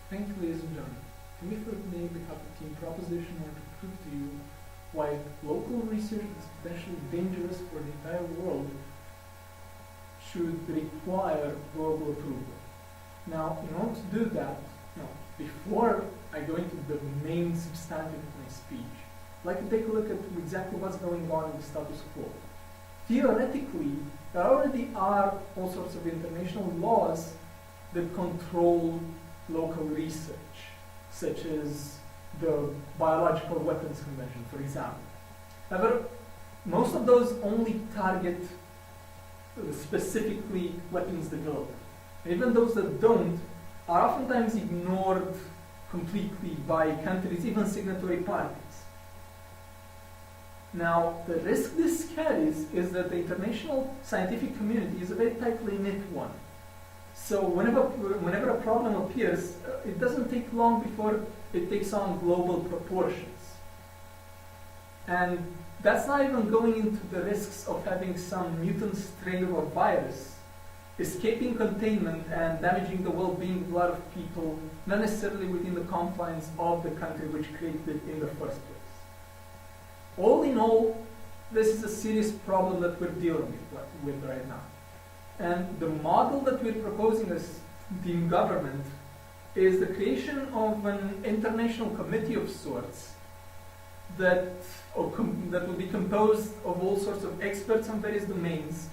Thank you, ladies and gentlemen. To me, for me, the cup of tea proposition or to prove to you why local research is potentially dangerous for the entire world should require global approval. Now, in order to do that, before I go into the main substantive of my speech, I'd like to take a look at exactly what's going on in the status quo. Theoretically, there already are all sorts of international laws that control local research, such as the Biological Weapons Convention, for example. However, most of those only target specifically weapons development. And even those that don't are oftentimes ignored completely by countries, even signatory parties. Now, the risk this carries is that the international scientific community is a very tightly knit one. So whenever a problem appears, it doesn't take long before it takes on global proportions. And that's not even going into the risks of having some mutant strain or virus escaping containment and damaging the well-being of a lot of people, not necessarily within the confines of the country which created it in the first place. All in all, this is a serious problem that we're dealing with right now. And the model that we're proposing as team government is the creation of an international committee of sorts that will be composed of all sorts of experts on various domains,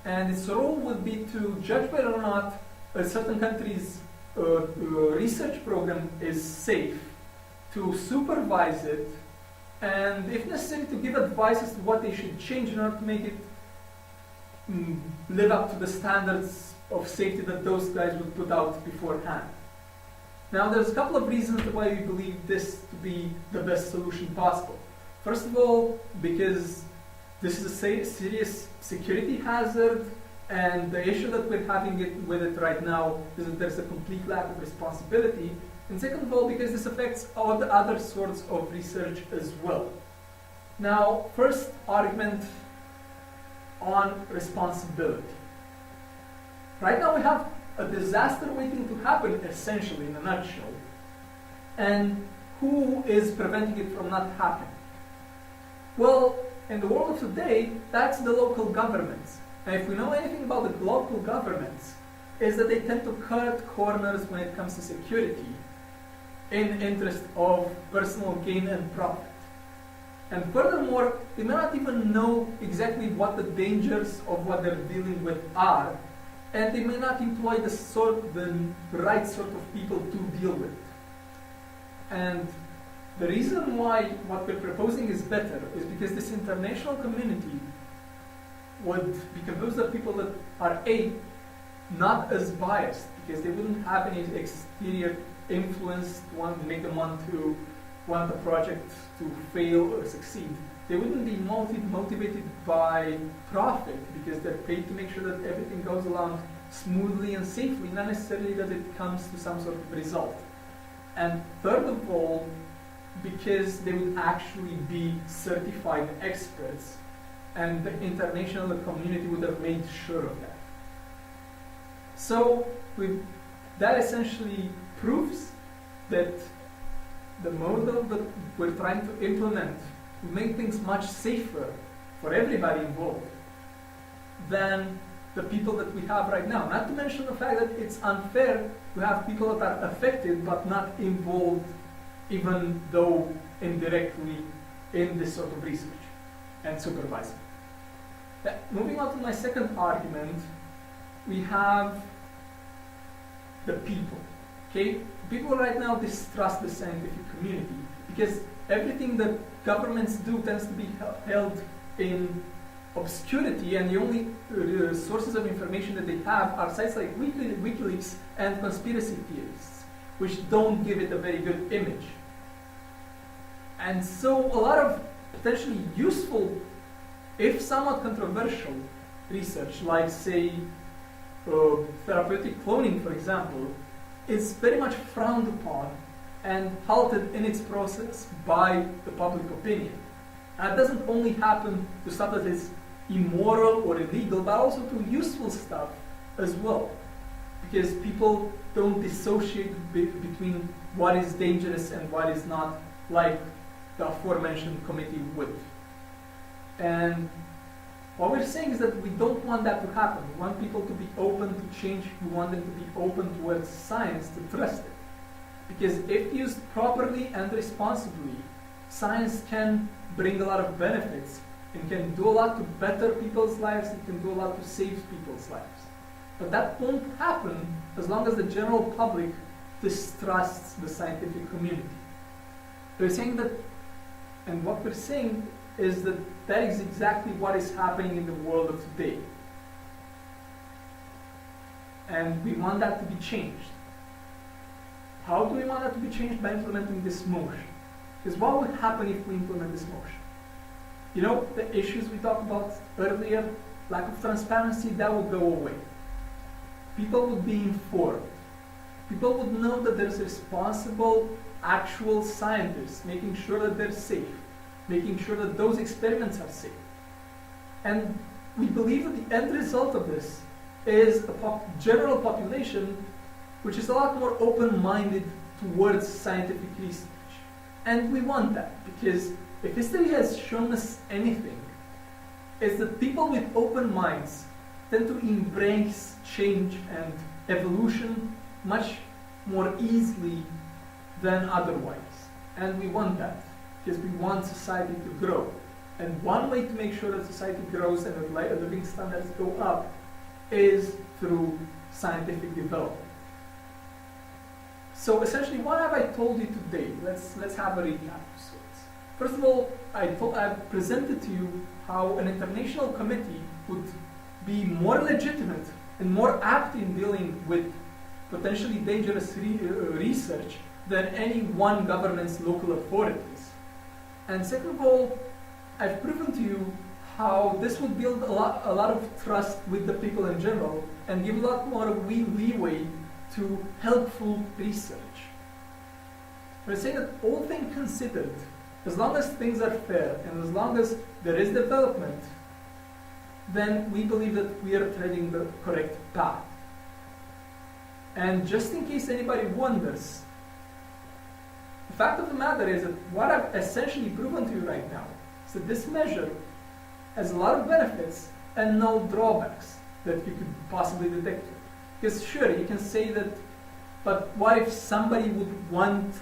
and its role would be to judge whether or not a certain country's research program is safe, to supervise it, and if necessary to give advice as to what they should change in order to make it live up to the standards of safety that those guys would put out beforehand. Now, there's a couple of reasons why we believe this to be the best solution possible. First of all, because this is a serious security hazard, and the issue that we're having with it right now is that there's a complete lack of responsibility. And second of all, because this affects all the other sorts of research as well. Now, first argument on responsibility. Right now we have a disaster waiting to happen, essentially, in a nutshell. And who is preventing it from not happening? Well, in the world of today, that's the local governments. And if we know anything about the local governments, is that they tend to cut corners when it comes to security in interest of personal gain and profit. And furthermore, they may not even know exactly what the dangers of what they're dealing with are, and they may not employ the right sort of people to deal with. And the reason why what we're proposing is better is because this international community would be composed of people that are not as biased, because they wouldn't have any exterior influence to make them want the project to fail or succeed. They wouldn't be motivated by profit, because they're paid to make sure that everything goes along smoothly and safely, not necessarily that it comes to some sort of result. And third of all, because they would actually be certified experts, and the international community would have made sure of that. So that essentially proves that the model that we're trying to implement will make things much safer for everybody involved than the people that we have right now. Not to mention the fact that it's unfair to have people that are affected but not involved, even though indirectly, in this sort of research and supervising. Moving on to my second argument, we have the people. Okay? People right now distrust the scientific community because everything that governments do tends to be held in obscurity, and the only sources of information that they have are sites like WikiLeaks and conspiracy theorists, which don't give it a very good image. And so a lot of potentially useful, if somewhat controversial, research, like say therapeutic cloning, for example, is very much frowned upon and halted in its process by the public opinion. And it doesn't only happen to stuff that is immoral or illegal, but also to useful stuff as well. because people don't dissociate between what is dangerous and what is not, like the aforementioned committee would. And what we're saying is that we don't want that to happen. We want people to be open to change. We want them to be open towards science, to trust it. Because if used properly and responsibly, science can bring a lot of benefits and can do a lot to better people's lives, it can do a lot to save people's lives. But that won't happen as long as the general public distrusts the scientific community. We're saying that, and what we're saying is that that is exactly what is happening in the world of today. And we want that to be changed. How do we want that to be changed? By implementing this motion. Because what would happen if we implement this motion? You know, the issues we talked about earlier, lack of transparency, that would go away. People would be informed. People would know that there's responsible, actual scientists making sure that they're safe, making sure that those experiments are safe. And we believe that the end result of this is a general population which is a lot more open-minded towards scientific research. And we want that, because if history has shown us anything, it's that people with open minds tend to embrace change and evolution much more easily than otherwise. And we want that, because we want society to grow. And one way to make sure that society grows and that living standards go up is through scientific development. So essentially, what have I told you today? Let's have a recap of sorts. First of all, I've presented to you how an international committee would be more legitimate and more apt in dealing with potentially dangerous research than any one government's local authorities. And second of all, I've proven to you how this would build a lot of trust with the people in general and give a lot more leeway to helpful research. We're saying that all things considered, as long as things are fair and as long as there is development, then we believe that we are treading the correct path. And just in case anybody wonders, the fact of the matter is that what I've essentially proven to you right now is that this measure has a lot of benefits and no drawbacks that you could possibly detect. Because sure, you can say that, but what if somebody would want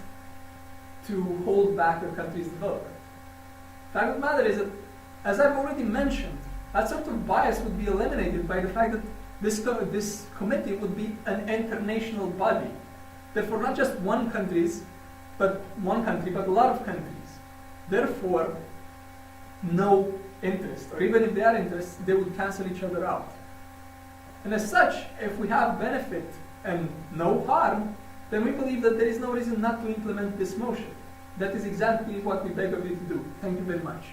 to hold back a country's development? The fact of the matter is that, as I've already mentioned, that sort of bias would be eliminated by the fact that this committee would be an international body. Therefore, not just one country, but a lot of countries. Therefore, no interest, or even if they are interested, they would cancel each other out. And as such, if we have benefit and no harm, then we believe that there is no reason not to implement this motion. That is exactly what we beg of you to do. Thank you very much.